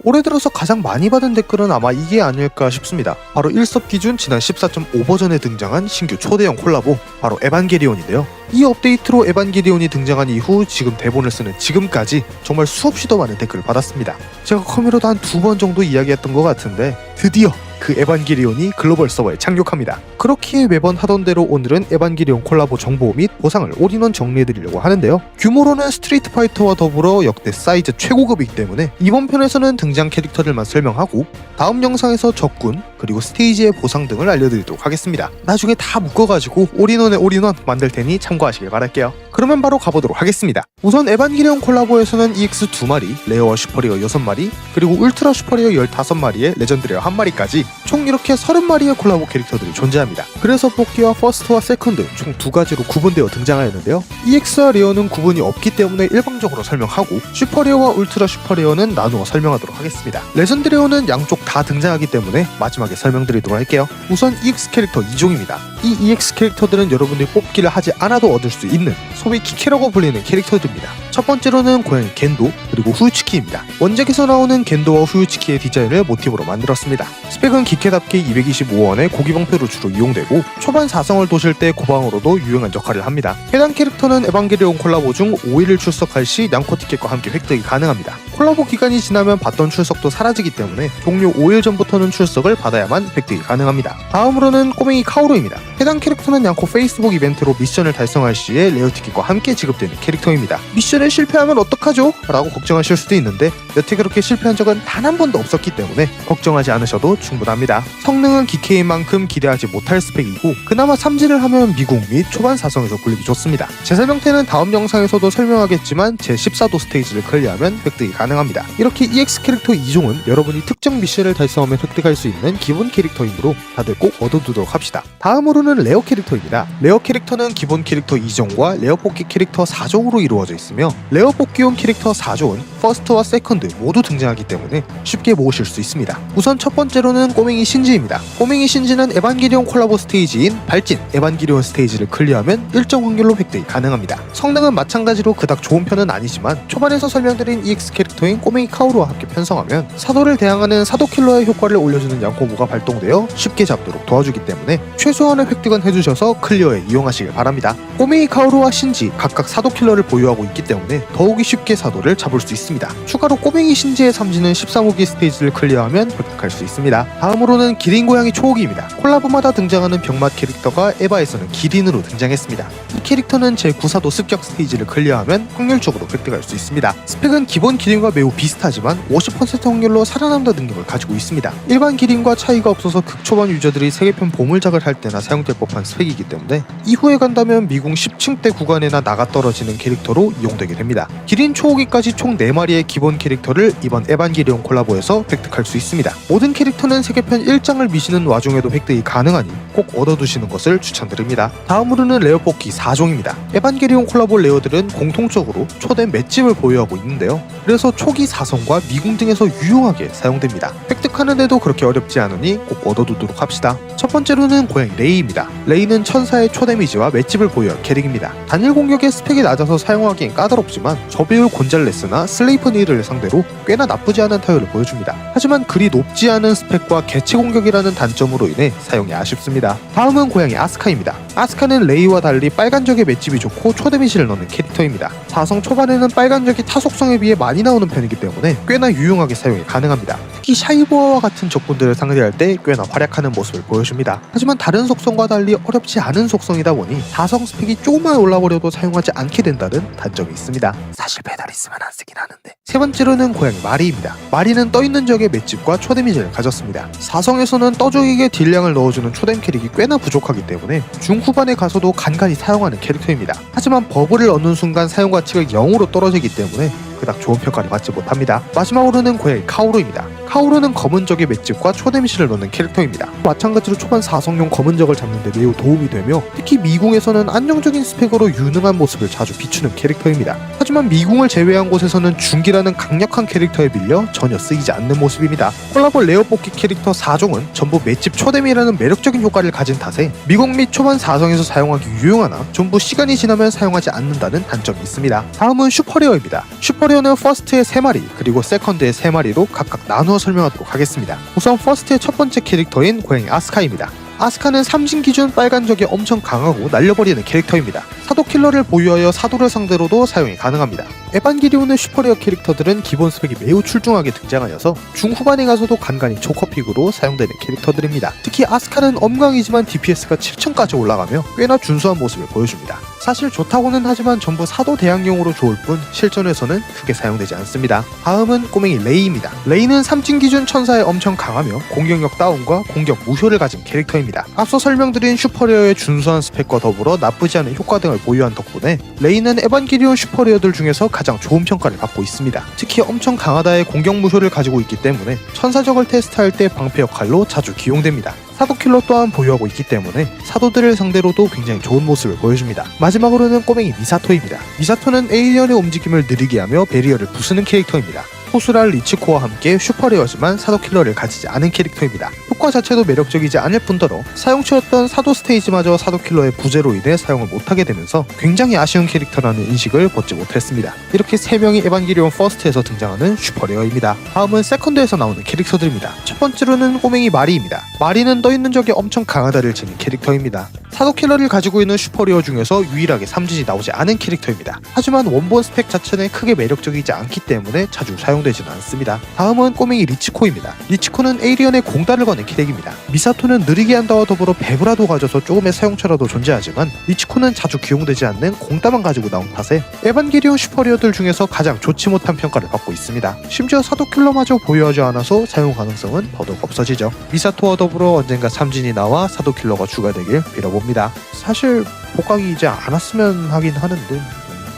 올해 들어서 가장 많이 받은 댓글은 아마 이게 아닐까 싶습니다. 바로 1섭 기준 지난 14.5 버전에 등장한 신규 초대형 콜라보, 바로 에반게리온인데요. 이 업데이트로 에반게리온이 등장한 이후 지금 대본을 쓰는 지금까지 정말 수없이도 많은 댓글을 받았습니다. 제가 커뮤로도 한 2번 정도 이야기했던 것 같은데 드디어 그 에반게리온이 글로벌 서버에 착륙합니다. 그렇기에 매번 하던 대로 오늘은 에반게리온 콜라보 정보 및 보상을 올인원 정리해드리려고 하는데요. 규모로는 스트리트 파이터와 더불어 역대 사이즈 최고급이기 때문에 이번 편에서는 등장 캐릭터들만 설명하고 다음 영상에서 적군 그리고 스테이지의 보상 등을 알려드리도록 하겠습니다. 나중에 다 묶어가지고 올인원의 올인원 만들 테니 참고하시길 바랄게요. 그러면 바로 가보도록 하겠습니다. 우선 에반게리온 콜라보에서는 EX 2마리, 레어와 슈퍼리어 6마리, 그리고 울트라 슈퍼리어 15마리의 레전드레어 1마리까지 총 이렇게 30마리의 콜라보 캐릭터들이 존재합니다. 그래서 뽑기와 퍼스트와 세컨드 총 2가지로 구분되어 등장하였는데요. EX와 레어는 구분이 없기 때문에 일방적으로 설명하고 슈퍼레어와 울트라 슈퍼레어는 나누어 설명하도록 하겠습니다. 레전드레어는 양쪽 다 등장하기 때문에 마지막에 설명드리도록 할게요. 우선 EX 캐릭터 2종입니다. 이 EX 캐릭터들은 여러분들이 뽑기를 하지 않아도 얻을 수 있는 소위 키캐라고 불리는 캐릭터들입니다. 첫 번째로는 고양이 겐도, 그리고 후유츠키입니다. 원작에서 나오는 겐도와 후유츠키의 디자인을 모티브로 만들었습니다. 스펙은 기캐답게 225원의 고기방패로 주로 이용되고 초반 4성을 도실 때 고방으로도 유용한 역할을 합니다. 해당 캐릭터는 에반게리온 콜라보 중 5일을 출석할 시 냥코 티켓과 함께 획득이 가능합니다. 콜라보 기간이 지나면 받던 출석도 사라지기 때문에 종료 5일 전부터는 출석을 받아야만 획득이 가능합니다. 다음으로는 꼬맹이 카오루입니다. 해당 캐릭터는 냥코 페이스북 이벤트로 미션을 달성할 시에 레어 티켓과 함께 지급되는 캐릭터입니다. 미션에 실패하면 어떡하죠? 라고 걱정하실 수도 있는데 여태 그렇게 실패한 적은 단 한 번도 없었기 때문에 걱정하지 않으셔도 충분합니다. 성능은 기캐인 만큼 기대하지 못할 스펙이고 그나마 3지를 하면 미궁 및 초반 4성에서 굴리기 좋습니다. 제 설명태는 다음 영상에서도 설명하겠지만 제 14도 스테이지를 클리어하면 획득이 가능합니다. 이렇게 EX 캐릭터 2종은 여러분이 특정 미션을 달성하면 획득할 수 있는 기본 캐릭터이므로 다들 꼭 얻어두도록 합시다. 다음으로는 레어 캐릭터입니다. 레어 캐릭터는 기본 캐릭터 2종과 레어 뽑기 캐릭터 4종으로 이루어져 있으며 레어 뽑기용 캐릭터 4종은 퍼스트와 세컨드 모두 등장하기 때문에 쉽게 모으실 수 있습니다. 우선 첫 번째로는 꼬맹이 신지입니다. 꼬맹이 신지는 에반게리온 콜라보 스테이지인 발진 에반게리온 스테이지를 클리어하면 일정 확률로 획득이 가능합니다. 성능은 마찬가지로 그닥 좋은 편은 아니지만 초반에서 설명드린 EX 캐릭터인 꼬맹이 카오루와 함께 편성하면 사도를 대항하는 사도 킬러의 효과를 올려주는 양코모가 발동되어 쉽게 잡도록 도와주기 때문에 최소한의 획득은 해주셔서 클리어에 이용하시길 바랍니다. 꼬맹이 카오루와 신지 각각 사도 킬러를 보유하고 있기 때문에 더욱이 쉽게 사도를 잡을 수 있습니다. 추가로 꼬맹이 신지의 3지는 13호기 스테이지를 클리어하면 획득할 수 있습니다. 다음으로는 기린 고양이 초호기입니다. 콜라보마다 등장하는 병맛 캐릭터가 에바에서는 기린으로 등장했습니다. 이 캐릭터는 제 9사도 습격 스테이지를 클리어하면 확률적으로 획득할 수 있습니다. 스펙은 기본 기린과 매우 비슷하지만 50% 확률로 살아남는 능력을 가지고 있습니다. 일반 기린과 차이가 없어서 극초반 유저들이 세계편 보물작을 할 때나 사용될 법한 스펙이기 때문에 이후에 간다면 미궁 10층대 구간에나 나가 떨어지는 캐릭터로 이용되게 됩니다. 기린 초호기까지 총 4마리의 기본 캐릭터를 이번 에반게리온 콜라보에서 획득할 수 있습니다. 모든 캐릭터는 세계편 1장을 미시는 와중에도 획득이 가능하니 꼭 얻어두시는 것을 추천드립니다. 다음으로는 레어 뽑기 4종입니다. 에반게리온 콜라보 레어들은 공통적으로 초대 맷집을 보유하고 있는데요. 그래서 초기 4성과 미궁 등에서 유용하게 사용됩니다. 획득하는 데도 그렇게 어렵지 않으니 꼭 얻어두도록 합시다. 첫 번째로는 고양이 레이입니다. 레이는 천사의 초데미지와 맷집을 보유한 캐릭입니다. 단일 공격의 스펙이 낮아서 사용하기엔 까다롭지만 저비율 곤잘레스나 슬레이프 니를 상대로 꽤나 나쁘지 않은 타율을 보여줍니다. 하지만 그리 높지 않은 스펙과 개체 공격이라는 단점으로 인해 사용이 아쉽습니다. 다음은 고양이 아스카입니다. 아스카는 레이와 달리 빨간적의 맷집이 좋고 초데미지를 넣는 캐릭터입니다. 4성 초반에는 빨간적이 타 속성에 비해 많이 나오는 편이기 때문에 꽤나 유용하게 사용이 가능합니다. 특히 샤이보아와 같은 적군들을 상대할 때 꽤나 활약하는 모습을 보여줍니다. 하지만 다른 속성과 달리 어렵지 않은 속성이다 보니 4성 스펙이 조금만 올라버려도 사용하지 않게 된다는 단점이 있습니다. 사실 배달 있으면 안 쓰긴 하는데. 세 번째로는 고양이 마리입니다. 마리는 떠있는 적의 맷집과 초데미지를 가졌습니다. 4성에서는 떠죽이게 딜량을 넣어주는 초뎀 캐릭이 꽤나 부족하기 때문에 중후반에 가서도 간간히 사용하는 캐릭터입니다. 하지만 버블을 얻는 순간 사용 가치가 0으로 떨어지기 때문에 그닥 좋은 평가를 받지 못합니다. 마지막으로는 고양이 카오루입니다. 카오루는 검은 적의 맷집과 초데미시를 넣는 캐릭터입니다. 마찬가지로 초반 4성용 검은 적을 잡는데 매우 도움이 되며 특히 미궁에서는 안정적인 스펙으로 유능한 모습을 자주 비추는 캐릭터입니다. 하지만 미궁을 제외한 곳에서는 중기라는 강력한 캐릭터에 밀려 전혀 쓰이지 않는 모습입니다. 콜라보 레어 뽑기 캐릭터 4종은 전부 맷집 초데미라는 매력적인 효과를 가진 탓에 미궁 및 초반 4성에서 사용하기 유용하나 전부 시간이 지나면 사용하지 않는다는 단점이 있습니다. 다음은 슈퍼레어입니다. 슈퍼레어는 퍼스트의 3마리 그리고 세컨드의 3마리로 각각 나누어 설명하도록 하겠습니다. 우선 퍼스트의 첫 번째 캐릭터인 고양이 아스카입니다. 아스카는 삼진 기준 빨간 적이 엄청 강하고 날려버리는 캐릭터입니다. 사도 킬러를 보유하여 사도를 상대로도 사용이 가능합니다. 에반게리온의 슈퍼레어 캐릭터들은 기본 스펙이 매우 출중하게 등장하여서 중후반에 가서도 간간히 조커픽으로 사용되는 캐릭터들입니다. 특히 아스카는 엄강이지만 DPS가 7000까지 올라가며 꽤나 준수한 모습을 보여줍니다. 사실 좋다고는 하지만 전부 사도 대항용으로 좋을 뿐 실전에서는 크게 사용되지 않습니다. 다음은 꼬맹이 레이입니다. 레이는 삼진 기준 천사에 엄청 강하며 공격력 다운과 공격 무효를 가진 캐릭터입니다. 앞서 설명드린 슈퍼레어의 준수한 스펙과 더불어 나쁘지 않은 효과 등을 보유한 덕분에 레이는 에반게리온 슈퍼레어들 중에서 가장 좋은 평가를 받고 있습니다. 특히 엄청 강하다의 공격 무효를 가지고 있기 때문에 천사적을 테스트할 때 방패 역할로 자주 기용됩니다. 사도킬러 또한 보유하고 있기 때문에 사도들을 상대로도 굉장히 좋은 모습을 보여줍니다. 마지막으로는 꼬맹이 미사토입니다. 미사토는 에이리언의 움직임을 느리게 하며 베리어를 부수는 캐릭터입니다. 호수랄 리치코와 함께 슈퍼레어지만 사도킬러를 가지지 않은 캐릭터입니다. 효과 자체도 매력적이지 않을 뿐더러 사용처였던 사도 스테이지마저 사도킬러의 부재로 인해 사용을 못하게 되면서 굉장히 아쉬운 캐릭터라는 인식을 벗지 못했습니다. 이렇게 3명이 에반게리온 퍼스트에서 등장하는 슈퍼레어입니다. 다음은 세컨드에서 나오는 캐릭터들입니다. 첫 번째로는 꼬맹이 마리입니다. 마리는 떠있는 적이 엄청 강하다를 지닌 캐릭터입니다. 사도킬러를 가지고 있는 슈퍼레어 중에서 유일하게 삼진이 나오지 않은 캐릭터입니다. 하지만 원본 스펙 자체는 크게 매력적이지 않기 때문에 자주 사용되지는 않습니다. 다음은 꼬맹이 리치코입니다. 리치코는 에이리언의 공다를 거는 캐릭입니다. 미사토는 느리게 한다와 더불어 베브라도 가져서 조금의 사용처라도 존재하지만 리치코는 자주 기용되지 않는 공다만 가지고 나온 탓에 에반게리온 슈퍼레어들 중에서 가장 좋지 못한 평가를 받고 있습니다. 심지어 사도킬러마저 보유하지 않아서 사용 가능성은 더더욱 없어지죠. 미사토와 더불어 언젠가 삼진이 나와 사도킬러가 추가되길 빌어봅니다. 사실 복각이 이제 않았으면 하긴 하는데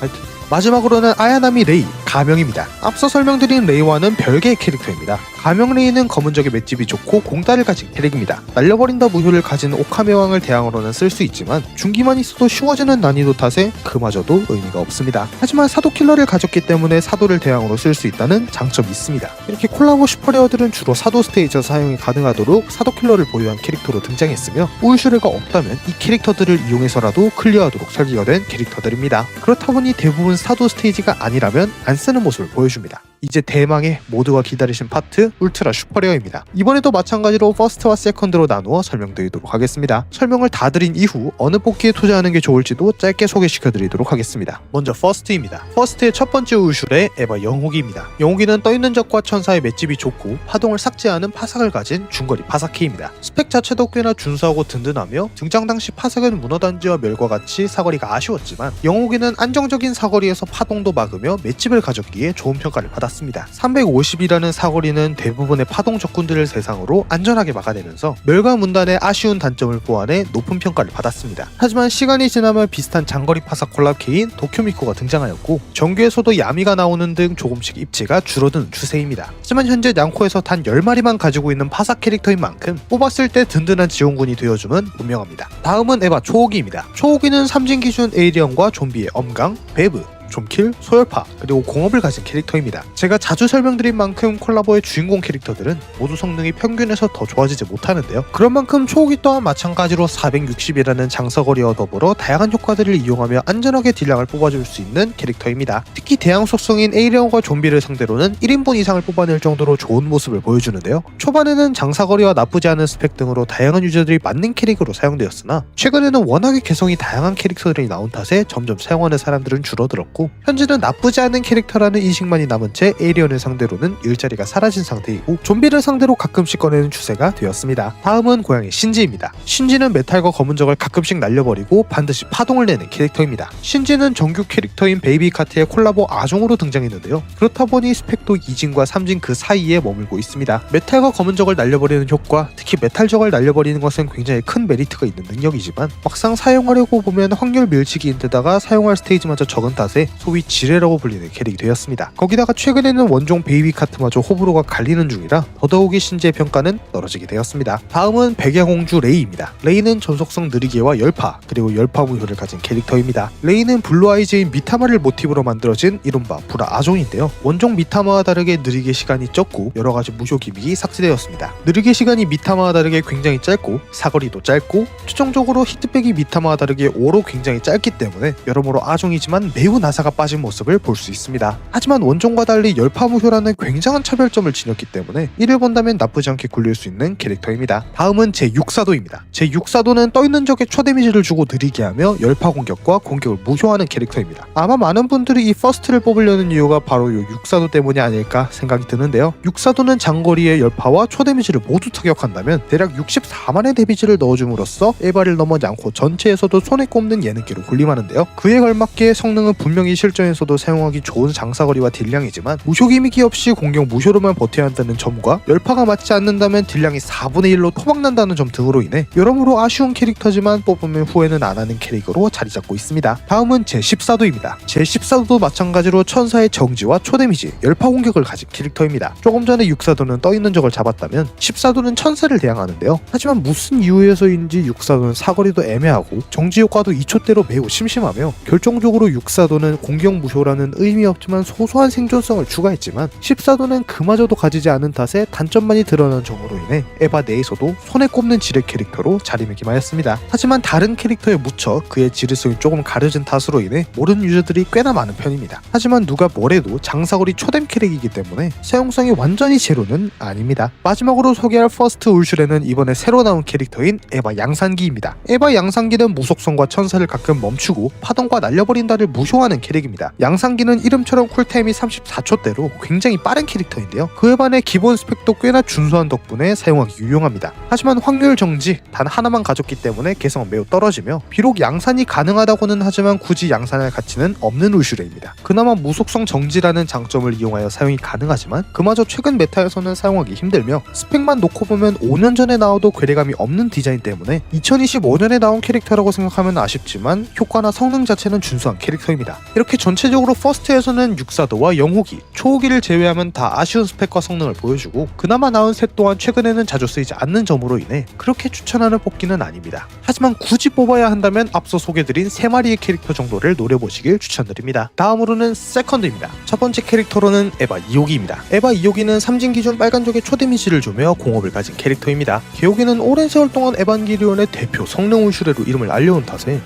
하여튼 마지막으로는 아야나미 레이, 가명입니다. 앞서 설명드린 레이와는 별개의 캐릭터입니다. 가명 레이는 검은 적의 맷집이 좋고 공다를 가진 캐릭입니다. 날려버린다 무효를 가진 오카메 왕을 대항으로는 쓸 수 있지만 중기만 있어도 쉬워지는 난이도 탓에 그마저도 의미가 없습니다. 하지만 사도 킬러를 가졌기 때문에 사도를 대항으로 쓸 수 있다는 장점이 있습니다. 이렇게 콜라보 슈퍼레어들은 주로 사도 스테이지에서 사용이 가능하도록 사도 킬러를 보유한 캐릭터로 등장했으며 우울슈레가 없다면 이 캐릭터들을 이용해서라도 클리어하도록 설계가 된 캐릭터들입니다. 그렇다 보니 대부분 사도 스테이지가 아니라면 안 쓰는 모습을 보여줍니다. 이제 대망의 모두가 기다리신 파트 울트라 슈퍼레어입니다. 이번에도 마찬가지로 퍼스트와 세컨드로 나누어 설명드리도록 하겠습니다. 설명을 다 드린 이후 어느 뽑기에 투자하는 게 좋을지도 짧게 소개시켜드리도록 하겠습니다. 먼저 퍼스트입니다. 퍼스트의 첫 번째 우슈레 에바 영호기입니다. 영호기는 떠있는 적과 천사의 맷집이 좋고 파동을 삭제하는 파삭을 가진 중거리 파삭키입니다. 스펙 자체도 꽤나 준수하고 든든하며 등장 당시 파삭은 문어단지와 멸과 같이 사거리가 아쉬웠지만 영호기는 안정적인 사거리에서 파동도 막으며 맷집을 가졌기에 좋은 평가를 받았습니다. 350이라는 사거리는 대부분의 파동 적군들을 대상으로 안전하게 막아내면서 멸과 문단의 아쉬운 단점을 보완해 높은 평가를 받았습니다. 하지만 시간이 지나면 비슷한 장거리 파삭 콜라케인 도쿄미코가 등장하였고 정규에서도 야미가 나오는 등 조금씩 입지가 줄어드는 추세입니다. 하지만 현재 냥코에서 단 10마리만 가지고 있는 파삭 캐릭터인 만큼 뽑았을 때 든든한 지원군이 되어주면 분명합니다. 다음은 에바 초호기입니다. 초호기는 삼진 기준 에이리언과 좀비의 엄강, 베브, 좀킬, 소열파, 그리고 공업을 가진 캐릭터입니다. 제가 자주 설명드린 만큼 콜라보의 주인공 캐릭터들은 모두 성능이 평균에서 더 좋아지지 못하는데요. 그런 만큼 초호기 또한 마찬가지로 460이라는 장사거리와 더불어 다양한 효과들을 이용하며 안전하게 딜량을 뽑아줄 수 있는 캐릭터입니다. 특히 대항 속성인 에이리언과 좀비를 상대로는 1인분 이상을 뽑아낼 정도로 좋은 모습을 보여주는데요. 초반에는 장사거리와 나쁘지 않은 스펙 등으로 다양한 유저들이 맞는 캐릭으로 사용되었으나 최근에는 워낙에 개성이 다양한 캐릭터들이 나온 탓에 점점 사용하는 사람들은 줄어들었고 현재는 나쁘지 않은 캐릭터라는 인식만이 남은 채 에이리언을 상대로는 일자리가 사라진 상태이고 좀비를 상대로 가끔씩 꺼내는 추세가 되었습니다. 다음은 고양이 신지입니다. 신지는 메탈과 검은 적을 가끔씩 날려버리고 반드시 파동을 내는 캐릭터입니다. 신지는 정규 캐릭터인 베이비 카트의 콜라보 아종으로 등장했는데요. 그렇다 보니 스펙도 2진과 3진 그 사이에 머물고 있습니다. 메탈과 검은 적을 날려버리는 효과, 특히 메탈 적을 날려버리는 것은 굉장히 큰 메리트가 있는 능력이지만 막상 사용하려고 보면 확률 밀치기인데다가 사용할 스테이지마저 적은 탓에 소위 지뢰라고 불리는 캐릭이 되었습니다. 거기다가 최근에는 원종 베이비 카트마저 호불호가 갈리는 중이라 더더욱이 신지의 평가는 떨어지게 되었습니다. 다음은 백야공주 레이입니다. 레이는 전속성 느리게와 열파 그리고 열파 무효를 가진 캐릭터입니다. 레이는 블루 아이즈인 미타마를 모티브로 만들어진 이른바 불화 아종인데요. 원종 미타마와 다르게 느리게 시간이 적고 여러가지 무효 기믹이 삭제되었습니다. 느리게 시간이 미타마와 다르게 굉장히 짧고 사거리도 짧고 최종적으로 히트백이 미타마와 다르게 오로 굉장히 짧기 때문에 여러모로 아종이지만 매우 나사가 빠진 모습을 볼 수 있습니다. 하지만 원종과 달리 열파 무효라는 굉장한 차별점을 지녔기 때문에 이를 본다면 나쁘지 않게 굴릴 수 있는 캐릭터입니다. 다음은 제6사도입니다. 제6사도는 떠있는 적에 초데미지를 주고 느리게 하며 열파 공격과 공격을 무효하는 캐릭터입니다. 아마 많은 분들이 이 퍼스트를 뽑으려는 이유가 바로 이 6사도 때문이 아닐까 생각이 드는데요. 6사도는 장거리의 열파와 초데미지를 모두 타격한다면 대략 64만의 데미지를 넣어줌으로써 에바를 넘어 양코 전체에서도 손에 꼽는 예능기로 군림하는데요. 그에 걸맞게 성능은 분명히 실전에서도 사용하기 좋은 장사거리와 딜량이지만 무효 기믹이 없이 공격 무효로만 버텨야 한다는 점과 열파가 맞지 않는다면 딜량이 4분의 1로 토막난다는 점 등으로 인해 여러모로 아쉬운 캐릭터지만 뽑으면 후회는 안 하는 캐릭으로 자리 잡고 있습니다. 다음은 제14도입니다. 제14도도 마찬가지로 천사의 정지와 초데미지, 열파 공격을 가진 캐릭터입니다. 조금 전에 6사도는 떠있는 적을 잡았다면 14도는 천사를 대항하는데요. 하지만 무슨 이유에서인지 6사도는 사거리도 애매하고 정지 효과도 2초대로 매우 심심하며 결정적으로 6사도는 공격 무효라는 의미 없지만 소소한 생존성을 추가했지만 14도는 그마저도 가지지 않은 탓에 단점만이 드러난 점으로 인해 에바 내에서도 손에 꼽는 지뢰 캐릭터로 자리매김하였습니다. 하지만 다른 캐릭터에 묻혀 그의 지뢰성이 조금 가려진 탓으로 인해 모르는 유저들이 꽤나 많은 편입니다. 하지만 누가 뭐래도 장사거리 초댐 캐릭이기 때문에 사용성이 완전히 제로는 아닙니다. 마지막으로 소개할 퍼스트 울슈레는 이번에 새로 나온 캐릭터인 에바 양산기입니다. 에바 양산기는 무속성과 천사를 가끔 멈추고 파동과 날려버린다를 무효하는 캐릭입니다. 양산기는 이름처럼 쿨타임이 34초대로 굉장히 빠른 캐릭터인데요. 그에 반해 기본 스펙도 꽤나 준수한 덕분에 사용하기 유용합니다. 하지만 확률 정지 단 하나만 가졌기 때문에 개성은 매우 떨어지며 비록 양산이 가능하다고는 하지만 굳이 양산할 가치는 없는 울슈레입니다. 그나마 무속성 정지라는 장점을 이용하여 사용이 가능하지만 그마저 최근 메타에서는 사용하기 힘들며 스펙만 놓고 보면 5년 전에 나와도 괴리감이 없는 디자인 때문에 2025년에 나온 캐릭터라고 생각하면 아쉽지만 효과나 성능 자체는 준수한 캐릭터입니다. 이렇게 전체적으로 퍼스트에서는 6사도와 영호기, 초호기를 제외하면 다 아쉬운 스펙과 성능을 보여주고 그나마 나온 셋 또한 최근에는 자주 쓰이지 않는 점으로 인해 그렇게 추천하는 뽑기는 아닙니다. 하지만 굳이 뽑아야 한다면 앞서 소개드린 3마리의 캐릭터 정도를 노려보시길 추천드립니다. 다음으로는 세컨드입니다. 첫 번째 캐릭터로는 에바 2호기입니다. 에바 2호기는 삼진 기준 빨간족에 초데미지를 주며 공업을 가진 캐릭터입니다. 개호기는 오랜 세월 동안 에반게리온의 대표 성능 울슈레로 이름을 알려온 탓에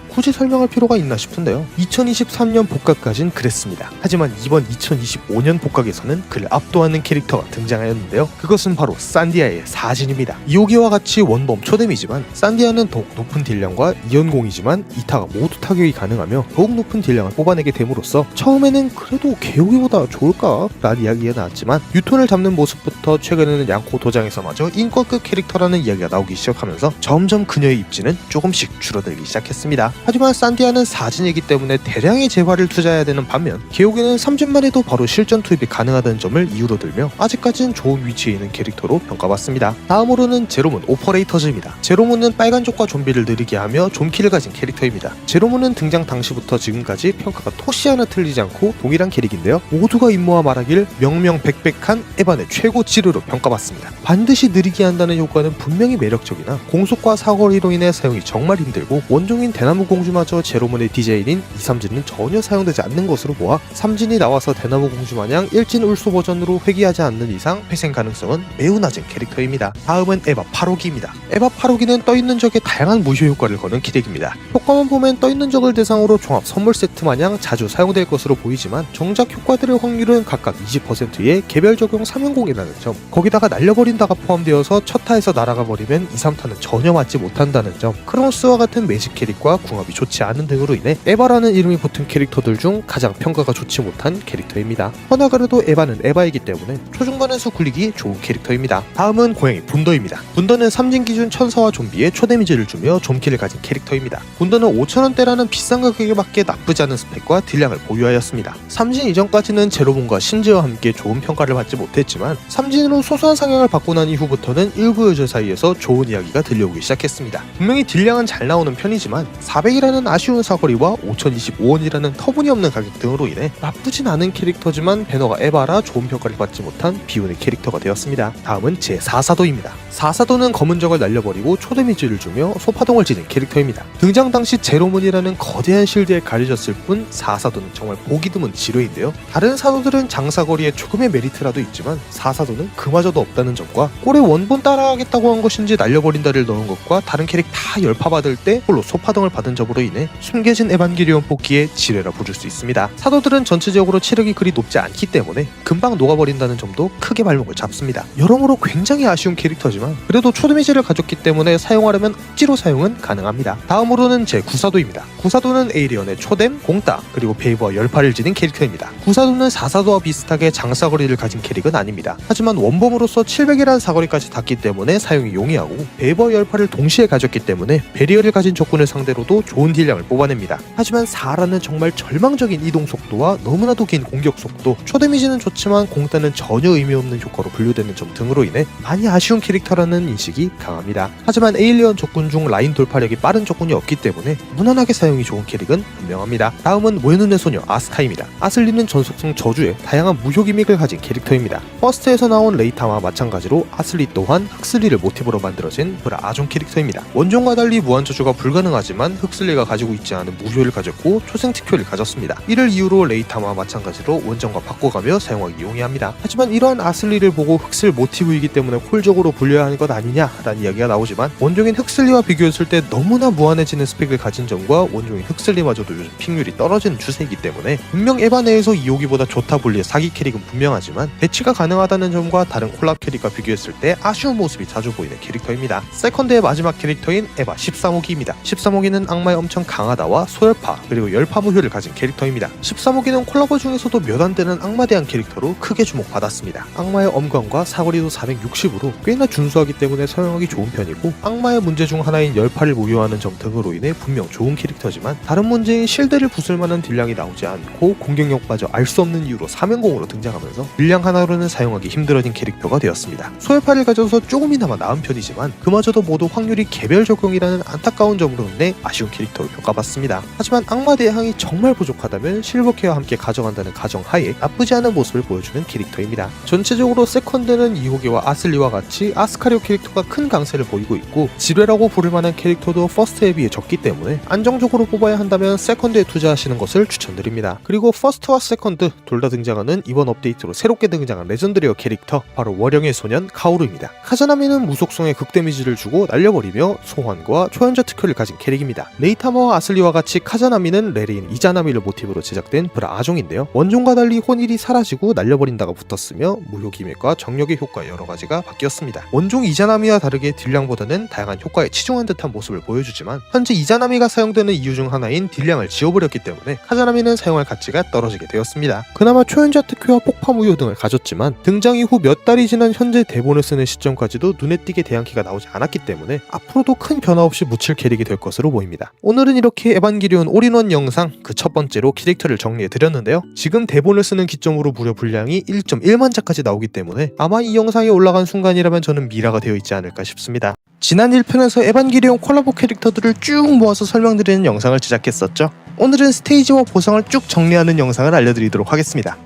굳이 설명할 필요가 있나 싶은데요. 2023년 복각까진 그랬습니다. 하지만 이번 2025년 복각에서는 그를 압도하는 캐릭터가 등장하였는데요. 그것은 바로 산디아의 사진입니다. 2호기와 같이 원범 초뎀이지만 산디아는 더욱 높은 딜량과 2연공이지만 2타가 모두 타격이 가능하며 더욱 높은 딜량을 뽑아내게 됨으로써 처음에는 그래도 개호기보다 좋을까? 라는 이야기가 나왔지만 유톤을 잡는 모습부터 최근에는 양코 도장에서마저 인권급 캐릭터라는 이야기가 나오기 시작하면서 점점 그녀의 입지는 조금씩 줄어들기 시작했습니다. 하지만 산디아는 사진이기 때문에 대량의 재화를 투자해야 되는 반면 개호기는 3진만 해도 바로 실전 투입이 가능하다는 점을 이유로 들며 아직까지는 좋은 위치에 있는 캐릭터로 평가받습니다. 다음으로는 제로문 오퍼레이터즈입니다. 제로문은 빨간족과 좀비를 느리게 하며 좀키를 가진 캐릭터입니다. 제로문은 등장 당시부터 지금까지 평가가 토시 하나 틀리지 않고 동일한 캐릭인데요. 모두가 임모와 말하길 명명백백한 에반의 최고 지르로 평가받습니다. 반드시 느리게 한다는 효과는 분명히 매력적이나 공속과 사거리로 인해 사용이 정말 힘들고 원종인 대나무 공주마저 제로문의 디자인인 2, 3진은 전혀 사용되지 않는 것으로 보아 3진이 나와서 대나무 공주 마냥 1진 울소 버전으로 회귀하지 않는 이상 회생 가능성은 매우 낮은 캐릭터입니다. 다음은 에바 8호기입니다. 에바 8호기는 떠있는 적에 다양한 무효 효과를 거는 캐릭입니다. 효과만 보면 떠있는 적을 대상으로 종합 선물 세트 마냥 자주 사용될 것으로 보이지만 정작 효과들의 확률은 각각 20%의 개별 적용 3연공이라는 점, 거기다가 날려버린다가 포함되어서 첫 타에서 날아가 버리면 2, 3타는 전혀 맞지 못한다는 점, 크로노스와 같은 매직 캐릭과 궁합이 좋지 않은 등으로 인해 에바라는 이름이 붙은 캐릭터들 중 가장 평가가 좋지 못한 캐릭터입니다. 허나 그래도 에바는 에바이기 때문에 초중반에서 굴리기 좋은 캐릭터입니다. 다음은 고양이 분더입니다. 분더는 3진 기준 천사와 좀비에 초데미지를 주며 좀키를 가진 캐릭터입니다. 분더는 5,000원대라는 비싼 가격에 맞게 나쁘지 않은 스펙과 딜량을 보유하였습니다. 3진 이전까지는 제로몬과 신지와 함께 좋은 평가를 받지 못했지만 3진으로 소소한 상향을 받고 난 이후부터는 일부 유저 사이에서 좋은 이야기가 들려오기 시작했습니다. 분명히 딜량은 잘 나오는 편이지만 400이라는 아쉬운 사거리와 5025원이라는 터무니없는 가격 등으로 인해 나쁘진 않은 캐릭터지만 배너가 에바라 좋은 평가를 받지 못한 비운의 캐릭터가 되었습니다. 다음은 제4사도입니다. 4사도는 검은 적을 날려버리고 초데미지를 주며 소파동을 지닌 캐릭터입니다. 등장 당시 제로문이라는 거대한 실드에 가려졌을 뿐 4사도는 정말 보기 드문 지뢰인데요. 다른 사도들은 장사거리에 조금의 메리트라도 있지만 4사도는 그마저도 없다는 점과 꼴에 원본 따라하겠다고 한 것인지 날려버린다를 넣은 것과 다른 캐릭 다 열파받을 때 홀로 소파동을 받은 점으로 인해 숨겨진 에반게리온 뽑기에 지뢰라 부를 수 있습니다. 사도들은 전체적으로 체력이 그리 높지 않기 때문에 금방 녹아버린다는 점도 크게 발목을 잡습니다. 여러모로 굉장히 아쉬운 캐릭터지만 그래도 초데미지를 가졌기 때문에 사용하려면 억지로 사용은 가능합니다. 다음으로는 제9사도입니다. 9사도는 에이리언의 초뎀, 공따, 그리고 베이버와 열파를 지닌 캐릭터입니다. 9사도는 4사도와 비슷하게 장사거리를 가진 캐릭은 아닙니다. 하지만 원범으로서 700이라는 사거리까지 닿기 때문에 사용이 용이하고 베이버와 열파를 동시에 가졌기 때문에 베리어를 가진 적군을 상대로도 좋은 딜량을 뽑아냅니다. 하지만 4라는 정말 절망적인 이동 속도와 너무나도 긴 공격 속도, 초데미지는 좋지만 공따는 전혀 의미 없는 효과로 분류되는 점 등으로 인해 많이 아쉬운 캐릭터라는 인식이 강합니다. 하지만 에일리언 적군 중 라인 돌파력이 빠른 적군이 없기 때문에 무난하게 사용이 좋은 캐릭은 분명합니다. 다음은 모여눈의 소녀 아스카입니다. 아슬리는 전속성 저주에 다양한 무효 기믹을 가진 캐릭터입니다. 퍼스트에서 나온 레이타와 마찬가지로 아슬리 또한 흑슬리를 모티브로 만들어진 브라아종 캐릭터입니다. 원종과 달리 무한 저주가 불가능하지만 흑슬리가 가지고 있지 않은 무효를 가졌고 초생 특효를 가졌습니다. 이를 이유로 레이타와 마찬가지로 원정과 바꿔가며 사용하기 용이합니다. 하지만 이러한 아슬리를 보고 흑슬 모티브이기 때문에 홀적으로 불려야 하는 것 아니냐라는 이야기가 나오지만 원종인 흑슬리와 비교했을 때 너무나 무한해지는 스펙을 가진 점과 원종인 흑슬리마저도 요즘 픽률이 떨어지는 추세이기 때문에 분명 에바 내에서 2호기보다 좋다 불리의 사기 캐릭은 분명하지만 배치가 가능하다는 점과 다른 콜랍 캐릭과 비교했을 때 아쉬운 모습이 자주 보이는 캐릭터입니다. 세컨드의 마지막 캐릭터인 에바 13호기입니다. 13호기는 악마의 엄청 강하다와 소열파 그리고 열파 무효를 가진 캐릭터입니다. 13호기는 콜라보 중에서도 몇 안 되는 악마대한 캐릭터로 크게 주목받았습니다. 악마의 엄광과 사거리도 460으로 꽤나 준수하기 때문에 사용하기 좋은 편이고 악마의 문제 중 하나인 열파를 무효하는 점 등으로 인해 분명 좋은 캐릭터지만 다른 문제인 실드를 부술 만한 딜량이 나오지 않고 공격력마저 알 수 없는 이유로 사면공으로 등장하면서 딜량 하나로는 사용하기 힘들어진 캐릭터가 되었습니다. 소열파를 가져서 조금이나마 나은 편이지만 그마저도 모두 확률이 개별 적용이라는 안타까운 점으로 인해 아쉬운 캐릭터로 평가받습니다. 하지만 악마 대항이 정말 부족하다면 실버케와 함께 가져간다는 가정하에 나쁘지 않은 모습을 보여주는 캐릭터입니다. 전체적으로 세컨드는 이호기와 아슬리와 같이 아스카리오 캐릭터가 큰 강세를 보이고 있고 지뢰라고 부를 만한 캐릭터도 퍼스트에 비해 적기 때문에 안정적으로 뽑아야 한다면 세컨드에 투자하시는 것을 추천드립니다. 그리고 퍼스트와 세컨드 둘 다 등장하는 이번 업데이트로 새롭게 등장한 레전드리어 캐릭터 바로 월영의 소년 카오루입니다. 카자나미는 무속성에 극데미지를 주고 날려버리며 소환과 초연자 특효를 가진 캐릭입니다. 레이타마와 아슬리와 같이 카자나미는 레레인 이자나미를 모티브로 제작된 브라아종인데요. 원종과 달리 혼일이 사라지고 날려버린다가 붙었으며 무효 기믹과 정력의 효과 여러가지가 바뀌었습니다. 원종 이자나미와 다르게 딜량보다는 다양한 효과에 치중한 듯한 모습을 보여주지만 현재 이자나미가 사용되는 이유 중 하나인 딜량을 지워버렸기 때문에 카자나미는 사용할 가치가 떨어지게 되었습니다. 그나마 초연자 특효와 폭파 무효 등을 가졌지만 등장 이후 몇 달이 지난 현재 대본을 쓰는 시점까지도 눈에 띄게 대항키가 나오지 않았기 때문에 앞으로도 큰 변화 없이 묻힐 캐릭이 될 것으로 보입니다. 오늘은 이렇게 에반게리온 올인원 영상 그 첫 번째로 캐릭터를 정리해드렸는데요. 지금 대본을 쓰는 기점으로 무려 분량이 1.1만 자까지 나오기 때문에 아마 이 영상이 올라간 순간이라면 저는 미라가 되어 있지 않을까 싶습니다. 지난 1편에서 에반게리온 콜라보 캐릭터들을 쭉 모아서 설명드리는 영상을 제작했었죠. 오늘은 스테이지와 보상을 쭉 정리하는 영상을 알려드리도록 하겠습니다.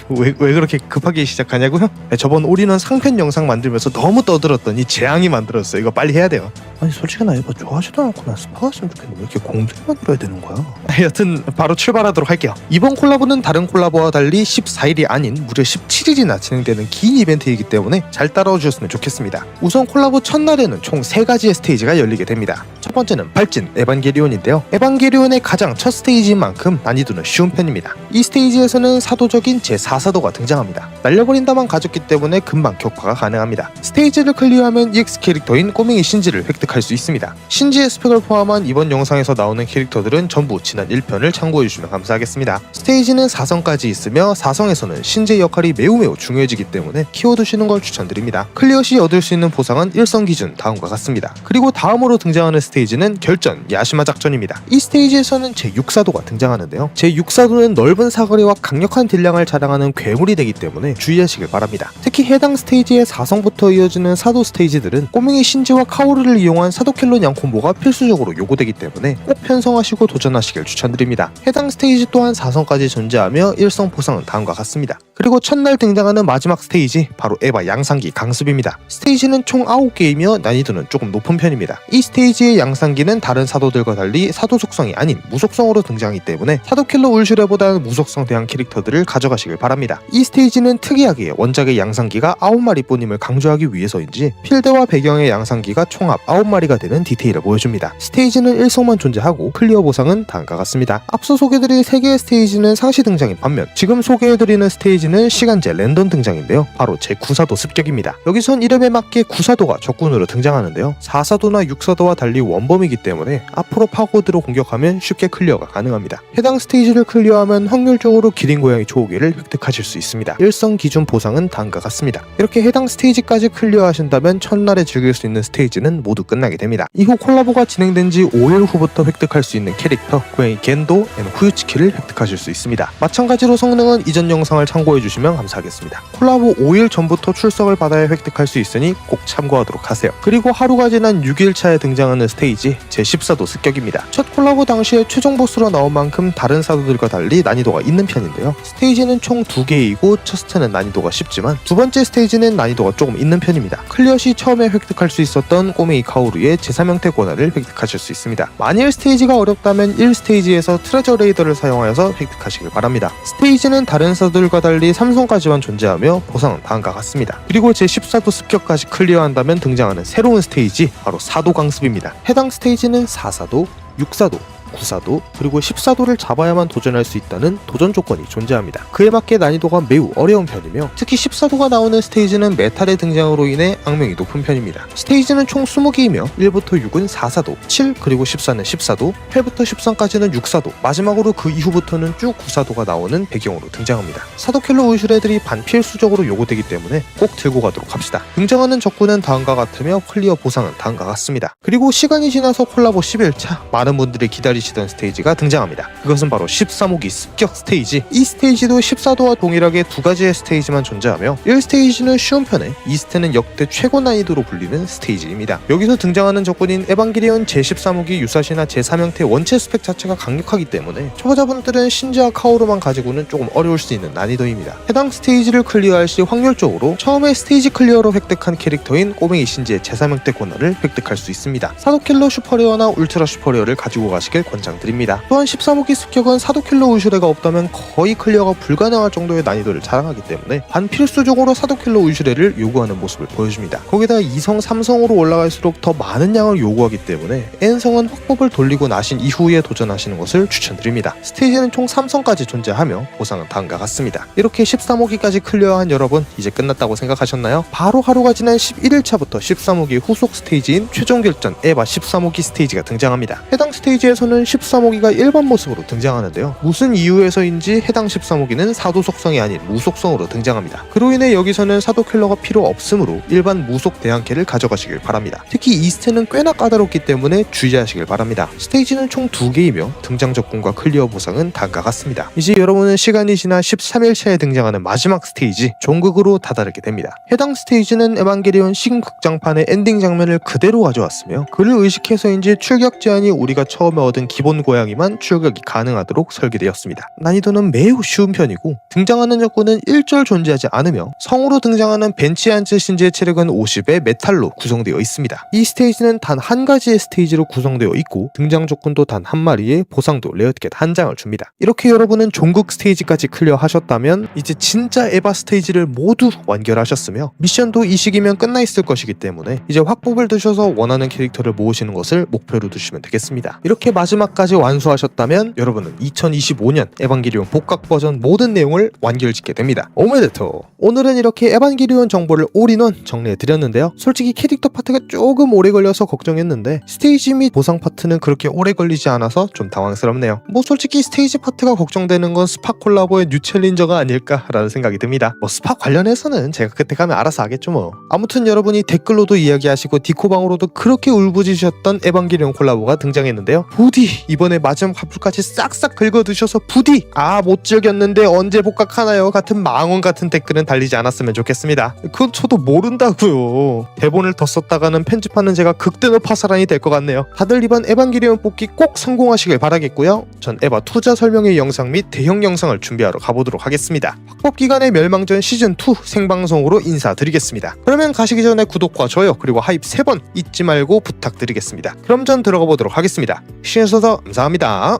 왜 그렇게 급하게 시작하냐고요? 저번 올인원 상편 영상 만들면서 너무 떠들었더니 재앙이 만들었어요. 이거 빨리 해야 돼요. 아니 솔직히 나 이거 좋아하지도 않고 나 스파 갔으면 좋겠는데 왜 이렇게 공들여 만들어야 되는 거야? 여튼 바로 출발하도록 할게요. 이번 콜라보는 다른 콜라보와 달리 14일이 아닌 무려 17일이나 진행되는 긴 이벤트이기 때문에 잘 따라와 주셨으면 좋겠습니다. 우선 콜라보 첫날에는 총 3가지의 스테이지가 열리게 됩니다. 첫 번째는 발진 에반게리온인데요. 에반게리온의 가장 첫 스테이지인 만큼 난이도는 쉬운 편입니다. 이 스테이지에서는 사도적인 제4사도가 등장합니다. 날려버린다만 가졌기 때문에 금방 격파가 가능합니다. 스테이지를 클리어하면 EX 캐릭터인 꼬맹이 신지를 획득할 수 있습니다. 신지의 스펙을 포함한 이번 영상에서 나오는 캐릭터들은 전부 지난 1편을 참고해주시면 감사하겠습니다. 스테이지는 4성까지 있으며 4성에서는 신지의 역할이 매우 중요해지기 때문에 키워두시는 걸 추천드립니다. 클리어 시 얻을 수 있는 보상은 1성 기준 다음과 같습니다. 그리고 다음으로 등장하는 스테이지는 결전 야시마 작전입니다. 이 스테이지에서는 제6 제6사도가 등장하는데요. 제6사도는 넓은 사거리와 강력한 딜량을 자랑하는 괴물이 되기 때문에 주의하시길 바랍니다. 특히 해당 스테이지의 4성부터 이어지는 사도 스테이지들은 꼬맹이 신지와 카오르를 이용한 사도킬러 양콤보가 필수적으로 요구되기 때문에 꼭 편성하시고 도전하시길 추천드립니다. 해당 스테이지 또한 4성까지 존재하며 1성 보상은 다음과 같습니다. 그리고 첫날 등장하는 마지막 스테이지, 바로 에바 양상기 강습입니다. 스테이지는 총 9개이며 난이도는 조금 높은 편입니다. 이 스테이지의 양상기는 다른 사도들과 달리 사도 속성이 아닌 무속성으로 등장하기 때문에 사도킬러 울슈레보다는 무속성 대항 캐릭터들을 가져가시길 바랍니다. 이 스테이지는 특이하게 원작의 양상기가 9마리뿐임을 강조하기 위해서인지 필드와 배경의 양상기가 총합 9마리가 되는 디테일을 보여줍니다. 스테이지는 1성만 존재하고 클리어 보상은 다음과 같습니다. 앞서 소개드린 3개의 스테이지는 상시 등장인 반면 지금 소개해드리는 스테이지는 시간제 랜덤 등장인데요. 바로 제9사도 습격입니다. 여기선 이름에 맞게 9사도가 적군으로 등장하는데요. 4사도나 6사도와 달리 원범이기 때문에 앞으로 파고들어 공격하면 쉽게 클리어가 가능합니다. 해당 스테이지를 클리어하면 확률적으로 기린 고양이 조우기를 획득하실 수 있습니다. 1성 기준 보상은 다음과 같습니다. 이렇게 해당 스테이지까지 클리어하신다면 첫날에 즐길 수 있는 스테이지는 모두 끝나게 됩니다. 이후 콜라보가 진행된 지 5일 후부터 획득할 수 있는 캐릭터 고양이 겐도, 후유치키를 획득하실 수 있습니다. 마찬가지로 성능은 이전 영상을 참고해주시면 감사하겠습니다. 콜라보 5일 전부터 출석을 받아야 획득할 수 있으니 꼭 참고하도록 하세요. 그리고 하루가 지난 6일차에 등장하는 스테이지 제14도 습격입니다. 첫 콜라보 당시에 최종 보스로 나온 만큼 다른 사도들과 달리 난이도가 있는 편인데요. 스테이지는 총 2개이고 첫 스테는 난이도가 쉽지만 두 번째 스테이지는 난이도가 조금 있는 편입니다. 클리어 시 처음에 획득할 수 있었던 꼬맹이 카오루의 제3형태 권한을 획득하실 수 있습니다. 만일 스테이지가 어렵다면 1스테이지에서 트레저 레이더를 사용하여서 획득하시길 바랍니다. 스테이지는 다른 사도들과 달리 3성까지만 존재하며 보상은 다음과 같습니다. 그리고 제14도 습격까지 클리어한다면 등장하는 새로운 스테이지, 바로 사도 강습입니다. 해당 스테이지는 4사도, 6사도, 9사도, 그리고 10사도를 잡아야만 도전할 수 있다는 도전 조건이 존재합니다. 그에 맞게 난이도가 매우 어려운 편이며 특히 10사도가 나오는 스테이지는 메탈의 등장으로 인해 악명이 높은 편입니다. 스테이지는 총 20개이며 1부터 6은 4사도, 7 그리고 14는 10사도, 8부터 13까지는 6사도, 마지막으로 그 이후부터는 쭉 9사도가 나오는 배경으로 등장합니다. 사도킬러 울슈레들이 반필수적으로 요구되기 때문에 꼭 들고 가도록 합시다. 등장하는 적군은 다음과 같으며 클리어 보상은 다음과 같습니다. 그리고 시간이 지나서 콜라보 11차, 많은 분들이 기다리시던 스테이지가 등장합니다. 그것은 바로 13호기 습격 스테이지. 이 스테이지도 14도와 동일하게 두 가지의 스테이지만 존재하며 1스테이지는 쉬운 편에 2스테는 역대 최고 난이도로 불리는 스테이지입니다. 여기서 등장하는 적군인 에반게리온 제13호기 유사시나 제3형태 원체 스펙 자체가 강력하기 때문에 초보자분들은 신지와 카오루만 가지고는 조금 어려울 수 있는 난이도입니다. 해당 스테이지를 클리어할 시 확률적으로 처음에 스테이지 클리어로 획득한 캐릭터인 꼬맹이 신지의 제3형태 권한을 획득할 수 있습니다. 사도킬러 슈퍼레어나 울트라 슈퍼레어를 가지고 가시길 권장드립니다. 또한 13호기 습격은 사도킬러 울슈레가 없다면 거의 클리어가 불가능할 정도의 난이도를 자랑하기 때문에 반필수적으로 사도킬러 울슈레를 요구하는 모습을 보여줍니다. 거기다 2성, 3성으로 올라갈수록 더 많은 양을 요구하기 때문에 N성은 확법을 돌리고 나신 이후에 도전하시는 것을 추천드립니다. 스테이지는 총 3성까지 존재하며 보상은 다음과 같습니다. 이렇게 13호기까지 클리어한 여러분, 이제 끝났다고 생각하셨나요? 바로 하루가 지난 11일차부터 13호기 후속 스테이지인 최종 결전 에바 13호기 스테이지가 등장합니다. 해당 스테이지에서는 13호기가 일반 모습으로 등장하는데요. 무슨 이유에서인지 해당 13호기는 사도 속성이 아닌 무속성으로 등장합니다. 그로 인해 여기서는 사도 킬러가 필요 없으므로 일반 무속 대항캐를 가져가시길 바랍니다. 특히 이 스테는 꽤나 까다롭기 때문에 주의하시길 바랍니다. 스테이지는 총 2개이며 등장 적군과 클리어 보상은 다음과 같습니다. 이제 여러분은 시간이 지나 13일차에 등장하는 마지막 스테이지 종극으로 다다르게 됩니다. 해당 스테이지는 에반게리온 신극장판의 엔딩 장면을 그대로 가져왔으며 그를 의식해서인지 출격 제한이 우리가 처음에 얻은 기본 고양이만 출격이 가능하도록 설계되었습니다. 난이도는 매우 쉬운 편이고 등장하는 적군은 일절 존재하지 않으며 성으로 등장하는 벤치안츠 신지의 체력은 50의 메탈로 구성되어 있습니다. 이 스테이지는 단 한 가지의 스테이지로 구성되어 있고 등장 적군도 단 한 마리에 보상도 레어티켓 한 장을 줍니다. 이렇게 여러분은 종국 스테이지까지 클리어하셨다면 이제 진짜 에바 스테이지를 모두 완결하셨으며 미션도 이 시기면 끝나 있을 것이기 때문에 이제 확법을 드셔서 원하는 캐릭터를 모으시는 것을 목표로 두시면 되겠습니다. 이렇게 마지막까지 완수하셨다면 여러분은 2025년 에반게리온 복각 버전 모든 내용을 완결짓게 됩니다. 오메데토! 오늘은 이렇게 에반게리온 정보를 올인원 정리해드렸는데요. 솔직히 캐릭터 파트가 조금 오래 걸려서 걱정했는데 스테이지 및 보상 파트는 그렇게 오래 걸리지 않아서 좀 당황스럽네요. 뭐 솔직히 스테이지 파트가 걱정되는 건 스파 콜라보의 뉴 챌린저가 아닐까라는 생각이 듭니다. 뭐 스파 관련해서는 제가 그때 가면 알아서 하겠죠 뭐. 아무튼 여러분이 댓글로도 이야기하시고 디코방으로도 그렇게 울부짖으셨던 에반게리온 콜라보가 등장했는데요. 부디 이번에 마지막 화풀까지 싹싹 긁어드셔서 부디 못 즐겼는데 언제 복학하나요 같은 망언 같은 댓글은 달리지 않았으면 좋겠습니다. 그건 저도 모른다고요. 대본을 더 썼다가는 편집하는 제가 극대노 파사란이 될 것 같네요. 다들 이번 에반게리온 뽑기 꼭 성공하시길 바라겠고요. 전 에바 투자 설명회 영상 및 대형 영상을 준비하러 가보도록 하겠습니다. 확법기간의 멸망전 시즌2 생방송으로 인사드리겠습니다. 그러면 가시기 전에 구독과 좋아요 그리고 하입 3번 잊지 말고 부탁드리겠습니다. 그럼 전 들어가 보도록 하겠습니다. 시청해주셔서 감사합니다.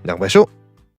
양배쇼.